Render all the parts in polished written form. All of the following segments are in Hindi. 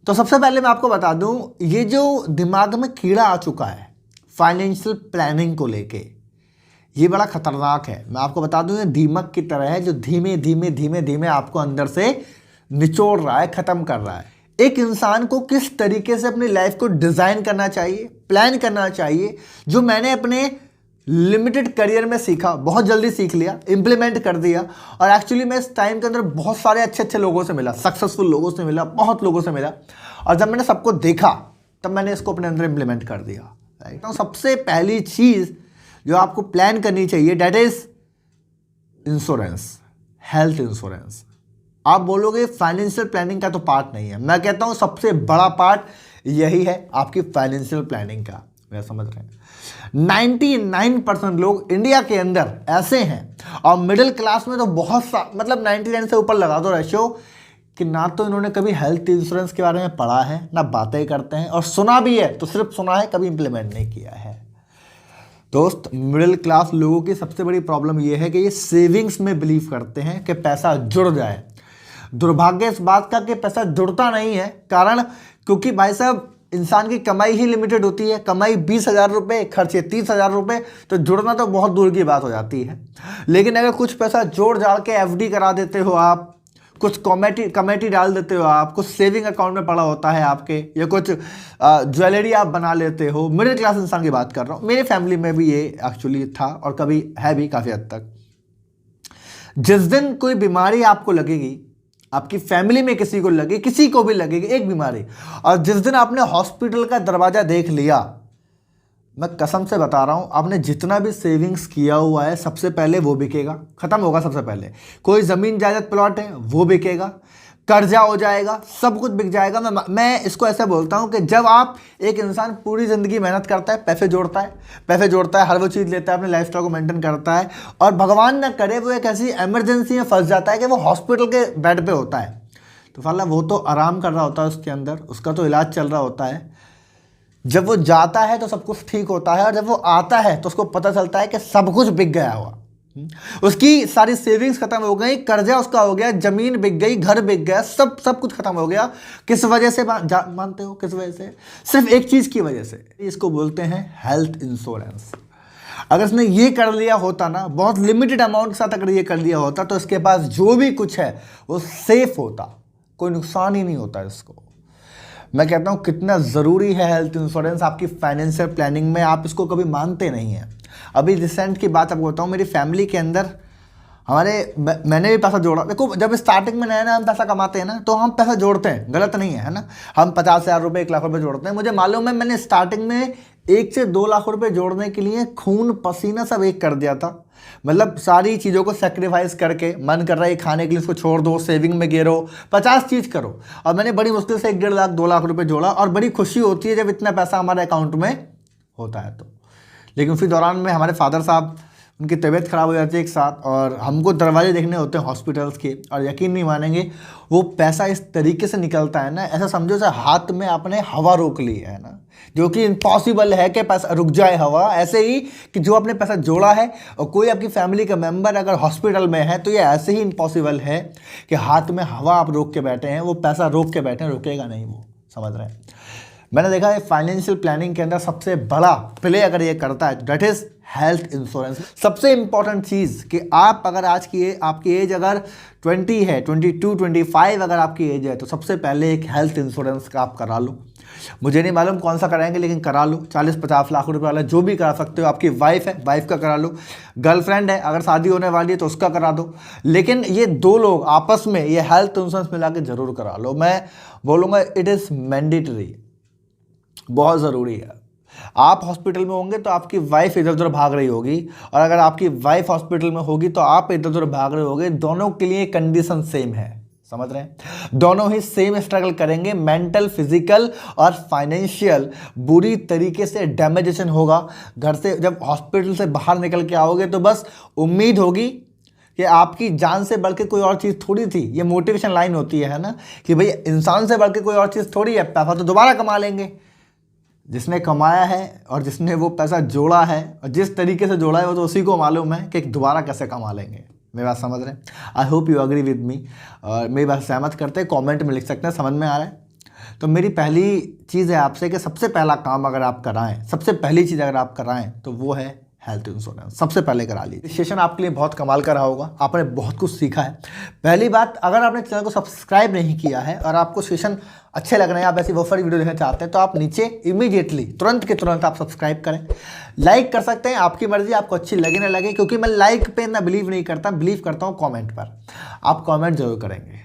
तो सबसे पहले मैं आपको बता दूं, ये जो दिमाग में कीड़ा आ चुका है फाइनेंशियल प्लानिंग को लेके, ये बड़ा खतरनाक है। मैं आपको बता दूं, ये दीमक की तरह है जो धीमे धीमे धीमे धीमे आपको अंदर से निचोड़ रहा है, खत्म कर रहा है। एक इंसान को किस तरीके से अपनी लाइफ को डिजाइन करना चाहिए, प्लान करना चाहिए, जो मैंने अपने लिमिटेड करियर में सीखा, बहुत जल्दी सीख लिया, इंप्लीमेंट कर दिया। और एक्चुअली मैं इस टाइम के अंदर बहुत सारे अच्छे अच्छे लोगों से मिला, सक्सेसफुल लोगों से मिला, बहुत लोगों से मिला, और जब मैंने सबको देखा तब मैंने इसको अपने अंदर इंप्लीमेंट कर दिया। राइट। तो सबसे पहली चीज जो आपको प्लान करनी चाहिए, that is insurance, health insurance. आप बोलोगे फाइनेंशियल प्लानिंग का तो पार्ट नहीं है, मैं कहता हूं सबसे बड़ा पार्ट यही है आपकी फाइनेंशियल प्लानिंग का। मेरा समझ रहे हैं, 99% लोग इंडिया के अंदर ऐसे हैं, और मिडिल क्लास में तो बहुत सा, मतलब 99 से ऊपर लगा दो रेशियो, कि ना तो इन्होंने कभी हेल्थ इंश्योरेंस के बारे में पढ़ा है, ना बातें करते हैं, और सुना भी है तो सिर्फ सुना है, कभी इंप्लीमेंट नहीं किया है। दोस्त, मिडिल क्लास लोगों की सबसे बड़ी प्रॉब्लम यह है कि ये सेविंग्स में बिलीव करते हैं कि पैसा जुड़ जाए। दुर्भाग्य इस बात का कि पैसा जुड़ता नहीं है। कारण, क्योंकि भाई साहब इंसान की कमाई ही लिमिटेड होती है। कमाई 20,000 रुपये, खर्चे 30,000 रुपये, तो जुड़ना तो बहुत दूर की बात हो जाती है। लेकिन अगर कुछ पैसा जोड़ जाड़ के एफडी करा देते हो आप, कुछ कमेटी डाल देते हो आप, कुछ सेविंग अकाउंट में पड़ा होता है आपके, या कुछ ज्वेलरी आप बना लेते हो। मिडिल क्लास इंसान की बात कर रहा हूँ, मेरे फैमिली में भी ये एक्चुअली था और कभी है भी काफ़ी हद तक। जिस दिन कोई बीमारी आपको लगेगी, आपकी फैमिली में किसी को लगे, किसी को भी लगेगी एक बीमारी, और जिस दिन आपने हॉस्पिटल का दरवाजा देख लिया, मैं कसम से बता रहा हूं, आपने जितना भी सेविंग्स किया हुआ है सबसे पहले वो बिकेगा, खत्म होगा। सबसे पहले कोई जमीन जायदाद प्लॉट है वो बिकेगा, कर्जा हो जाएगा, सब कुछ बिक जाएगा। मैं इसको ऐसा बोलता हूं कि जब आप, एक इंसान पूरी जिंदगी मेहनत करता है, पैसे जोड़ता है, हर वो चीज़ लेता है, अपने लाइफस्टाइल को मेंटेन करता है, और भगवान न करे वो एक ऐसी इमरजेंसी में फंस जाता है कि वो हॉस्पिटल के बेड पे होता है, तो फाला वो तो आराम कर रहा होता है उसके अंदर, उसका तो इलाज चल रहा होता है। जब वो जाता है तो सब कुछ ठीक होता है, और जब वो आता है तो उसको पता चलता है कि सब कुछ बिक गया हुआ, उसकी सारी सेविंग्स खत्म हो गई, कर्जा उसका हो गया, जमीन बिक गई, घर बिक गया, सब कुछ खत्म हो गया। किस वजह से मानते हो? किस वजह से? सिर्फ एक चीज की वजह से। इसको बोलते हैं हेल्थ इंश्योरेंस। अगर इसने ये कर लिया होता ना, बहुत लिमिटेड अमाउंट के साथ अगर ये कर लिया होता, तो इसके पास जो भी कुछ है वो सेफ होता, कोई नुकसान ही नहीं होता इसको। मैं कहता हूँ कितना ज़रूरी है हेल्थ इंश्योरेंस आपकी फाइनेंशियल प्लानिंग में, आप इसको कभी मानते नहीं हैं। अभी रिसेंट की बात आपको बताऊँ, मेरी फैमिली के अंदर मैंने भी पैसा जोड़ा। देखो, जब स्टार्टिंग में नया नया हम पैसा कमाते हैं ना, तो हम पैसा जोड़ते हैं, गलत नहीं है ना। हम 50,000 रुपये, 1 लाख रुपये जोड़ते हैं। मुझे मालूम है, मैंने स्टार्टिंग में 1 से 2 लाख रुपये जोड़ने के लिए खून पसीना सब एक कर दिया था। मतलब सारी चीज़ों को सेक्रीफाइस करके, मन कर रहा है खाने के लिए, उसको छोड़ दो, सेविंग में गिरो, 50 चीज़ करो। और मैंने बड़ी मुश्किल से 1-1.5 लाख, 2 लाख रुपये जोड़ा, और बड़ी खुशी होती है जब इतना पैसा हमारे अकाउंट में होता है तो। लेकिन फिर दौरान में हमारे फादर साहब, उनकी तबीयत ख़राब हो जाती है एक साथ, और हमको दरवाजे देखने होते हैं हॉस्पिटल्स के, और यकीन नहीं मानेंगे, वो पैसा इस तरीके से निकलता है ना, ऐसा समझो जैसे हाथ में आपने हवा रोक ली है ना, जो कि इम्पॉसिबल है कि पैसा रुक जाए हवा। ऐसे ही कि जो आपने पैसा जोड़ा है, और कोई आपकी फैमिली का मेंबर अगर हॉस्पिटल में है, तो ये ऐसे ही इम्पॉसिबल है कि हाथ में हवा आप रोक के बैठे हैं, वो पैसा रोक के बैठे हैं, रुकेगा नहीं वो, समझ रहे हैं। मैंने देखा है फाइनेंशियल प्लानिंग के अंदर सबसे बड़ा प्ले अगर ये करता है, दैट इज हेल्थ इंश्योरेंस। सबसे इंपॉर्टेंट चीज़ कि आप अगर आज की आपकी एज अगर 20 है, 22, 25 अगर आपकी एज है, तो सबसे पहले एक हेल्थ इंश्योरेंस का आप करा लो। मुझे नहीं मालूम कौन सा कराएंगे, लेकिन करा लो। 40-50 लाख रुपए वाला जो भी करा सकते हो। आपकी वाइफ है, वाइफ का करा लो। गर्लफ्रेंड है, अगर शादी होने वाली है तो उसका करा दो। लेकिन ये 2 लोग आपस में ये हेल्थ इंश्योरेंस मिला के जरूर करा लो। मैं बोलूँगा इट इज़ मैंडेटरी, बहुत ज़रूरी है। आप हॉस्पिटल में होंगे तो आपकी वाइफ इधर उधर भाग रही होगी, और अगर आपकी वाइफ हॉस्पिटल में होगी तो आप इधर उधर भाग रहे होगे। दोनों के लिए कंडीशन सेम है, समझ रहे हैं? दोनों ही सेम स्ट्रगल करेंगे, मेंटल, फिजिकल और फाइनेंशियल बुरी तरीके से डैमेजेशन होगा। घर से जब हॉस्पिटल से बाहर निकल के आओगे तो बस उम्मीद होगी कि आपकी जान से बढ़ के कोई और चीज़ थोड़ी थी। ये मोटिवेशन लाइन होती है ना, कि भाई इंसान से बढ़ के कोई और चीज़ थोड़ी है, पैसा तो दोबारा कमा लेंगे। जिसने कमाया है और जिसने वो पैसा जोड़ा है, और जिस तरीके से जोड़ा है, वो तो उसी को मालूम है कि दोबारा कैसे कमा लेंगे। मेरी बात समझ रहे हैं? I hope you agree with me. और मेरी बात सहमत करते हैं, कमेंट में लिख सकते हैं, समझ में आ रहा है? तो मेरी पहली चीज़ है आपसे कि सबसे पहला काम अगर आप कराएं, सबसे पहली चीज़ अगर आप कराएं तो वो है हेल्थ इंश्योरेंस। सबसे पहले करा लीजिए। सेशन आपके लिए बहुत कमाल का रहा होगा, आपने बहुत कुछ सीखा है। पहली बात, अगर आपने चैनल को सब्सक्राइब नहीं किया है और आपको सेशन अच्छे लग रहे हैं, आप ऐसी बहुत सारी वीडियो देखना चाहते हैं, तो आप नीचे इमीडिएटली तुरंत के तुरंत आप सब्सक्राइब करें। लाइक कर सकते हैं, आपकी मर्जी, आपको अच्छी लगे ना लगे, क्योंकि मैं लाइक पे ना बिलीव नहीं करता, बिलीव करता हूँ कॉमेंट पर। आप कॉमेंट जरूर करेंगे।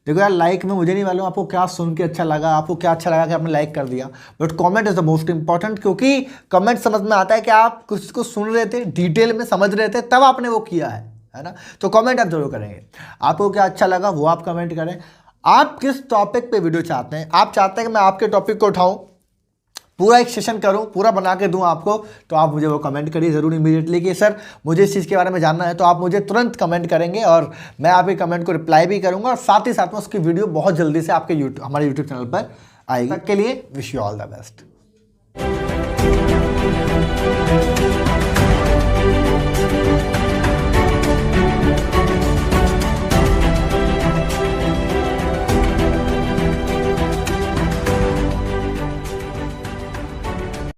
देखो यार, लाइक में मुझे नहीं मालूम आपको क्या सुन के अच्छा लगा, आपको क्या अच्छा लगा कि आपने लाइक कर दिया, but comment is the most important, क्योंकि कमेंट समझ में आता है कि आप कुछ को सुन रहे थे, डिटेल में समझ रहे थे, तब आपने वो किया है ना। तो कमेंट आप जरूर करेंगे। आपको क्या अच्छा लगा वो आप कमेंट करें। आप किस टॉपिक पे वीडियो चाहते हैं, आप चाहते हैं कि मैं आपके टॉपिक को उठाऊं, पूरा एक सेशन करूं, पूरा बना के दूं आपको, तो आप मुझे वो कमेंट करिए ज़रूर इमीडिएटली कि सर मुझे इस चीज़ के बारे में जानना है। तो आप मुझे तुरंत कमेंट करेंगे और मैं आपके कमेंट को रिप्लाई भी करूंगा, और साथ ही साथ में उसकी वीडियो बहुत जल्दी से आपके हमारे यूट्यूब चैनल पर आएगी। तक के लिए wish you all the best.